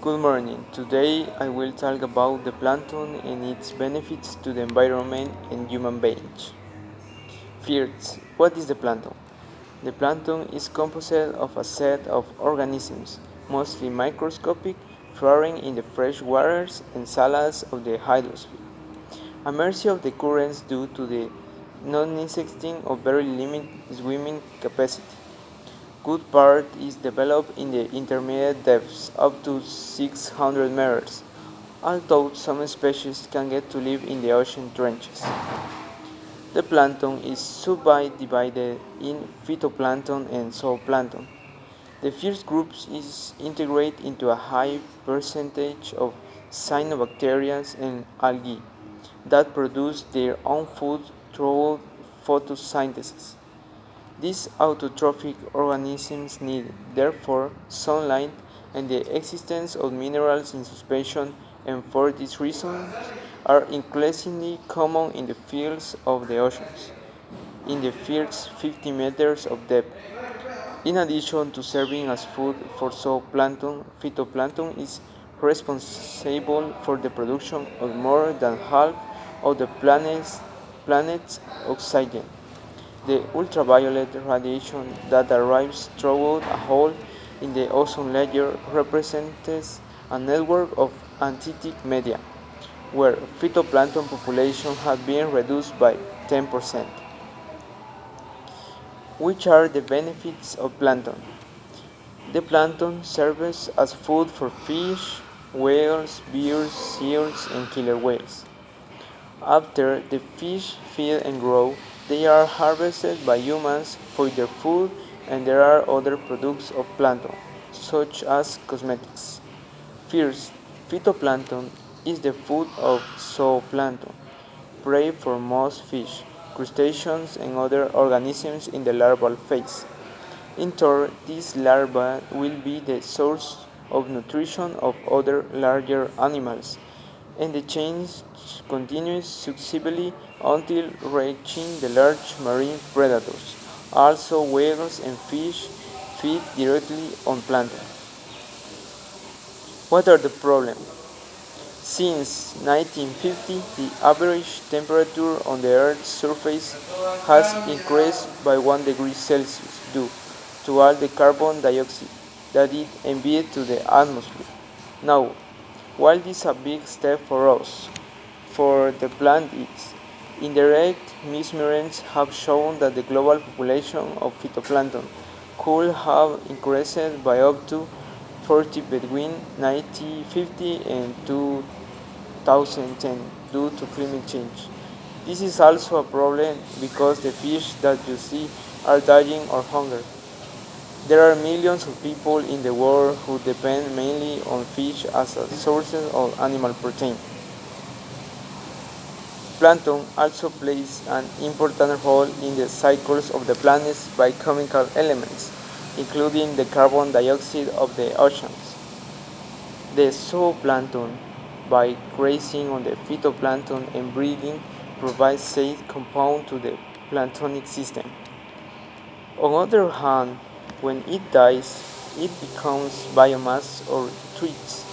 Good morning. Today I will talk about the plankton and its benefits to the environment and human beings. First, what is the plankton? The plankton is composed of a set of organisms, mostly microscopic, flowering in the fresh waters and salads of the hydrosphere. A mercy of the currents due to the non-insecting or very limited swimming capacity. Good part is developed in the intermediate depths up to 600 meters, although some species can get to live in the ocean trenches. The plankton is subdivided in phytoplankton and zooplankton. The first group is integrated into a high percentage of cyanobacteria and algae that produce their own food through photosynthesis. These autotrophic organisms need, therefore, sunlight and the existence of minerals in suspension, and for this reason are increasingly common in the fields of the oceans, in the first 50 meters of depth. In addition to serving as food for zooplankton, phytoplankton is responsible for the production of more than half of the planet's oxygen. The ultraviolet radiation that arrives through a hole in the ozone layer represents a network of antitic media, where phytoplankton population has been reduced by 10%. Which are the benefits of plankton? The plankton serves as food for fish, whales, birds, seals, and killer whales. After the fish feed and grow, they are harvested by humans for their food, and there are other products of plankton, such as cosmetics. First, phytoplankton is the food of zooplankton, prey for most fish, crustaceans, and other organisms in the larval phase. In turn, these larvae will be the source of nutrition of other larger animals, and the chain continues successively until reaching the large marine predators. Also, whales and fish feed directly on plankton. What are the problems? Since 1950, the average temperature on the Earth's surface has increased by 1 degree Celsius due to all the carbon dioxide that it emits to the atmosphere. Now, while this is a big step for us, for the planet, indirect measurements have shown that the global population of phytoplankton could have increased by up to 40 between 1950 and 2010 due to climate change. This is also a problem because the fish that you see are dying of hunger. There are millions of people in the world who depend mainly on fish as a source of animal protein. Plankton also plays an important role in the cycles of the planet's biochemical elements, including the carbon dioxide of the oceans. The zooplankton, by grazing on the phytoplankton and breeding, provides safe compound to the planktonic system. On the other hand, when it dies, it becomes biomass or treats,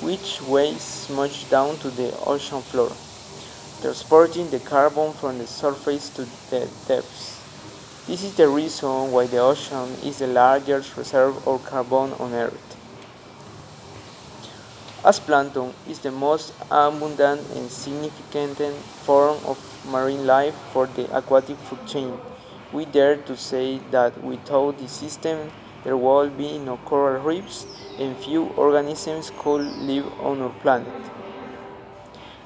which weighs much down to the ocean floor, transporting the carbon from the surface to the depths. This is the reason why the ocean is the largest reserve of carbon on Earth. As plankton is the most abundant and significant form of marine life for the aquatic food chain, we dare to say that without this system there would be no coral reefs and few organisms could live on our planet.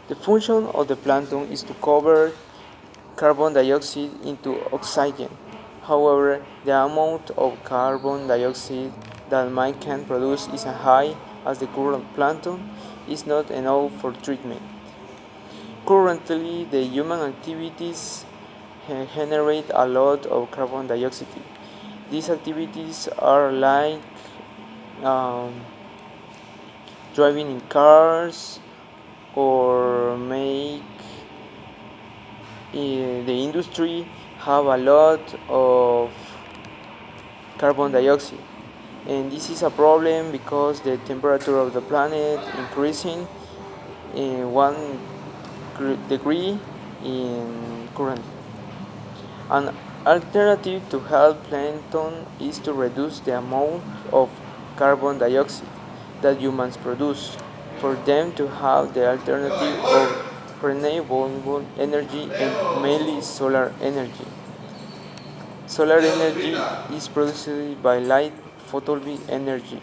The function of the plankton is to convert carbon dioxide into oxygen. However, the amount of carbon dioxide that man can produce is as high as the current plankton is not enough for treatment. Currently, the human activities generate a lot of carbon dioxide. These activities are like um, driving in cars or make the industry have a lot of carbon dioxide. And this is a problem because the temperature of the planet increasing in 1 degree in current. An alternative to help plankton is to reduce the amount of carbon dioxide that humans produce, for them to have the alternative of renewable energy and mainly solar energy. Solar energy is produced by light photovoltaic energy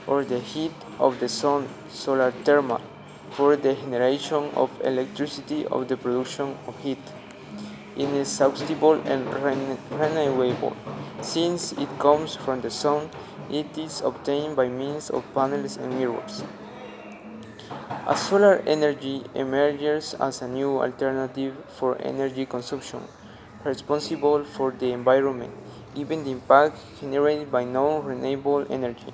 or the heat of the sun, solar thermal, for the generation of electricity of the production of heat inexhaustible and renewable. Since it comes from the sun, it is obtained by means of panels and mirrors. As solar energy emerges as a new alternative for energy consumption, responsible for the environment, given the impact generated by non-renewable energy.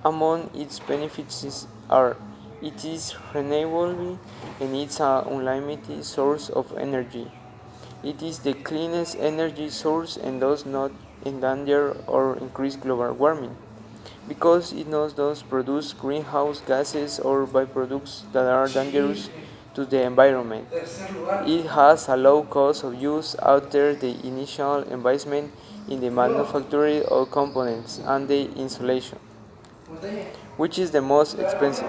Among its benefits are it is renewable and it's an unlimited source of energy. It is the cleanest energy source and does not endanger or increase global warming because it does not produce greenhouse gases or byproducts that are dangerous to the environment. It has a low cost of use after the initial investment in the manufacture of components and the installation, which is the most expensive.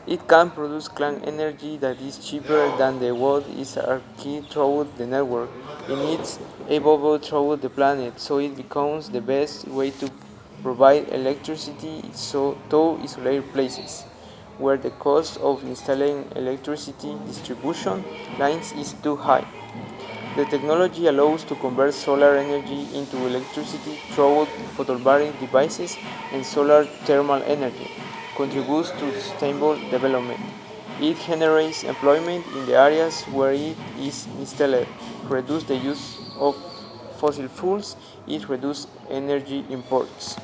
It can produce clean energy that is cheaper than the what is archived throughout the network and it's available throughout the planet, so it becomes the best way to provide electricity to isolated places where the cost of installing electricity distribution lines is too high. The technology allows to convert solar energy into electricity through photovoltaic devices and solar thermal energy, contributes to sustainable development. It generates employment in the areas where it is installed, reduces the use of fossil fuels, it reduces energy imports.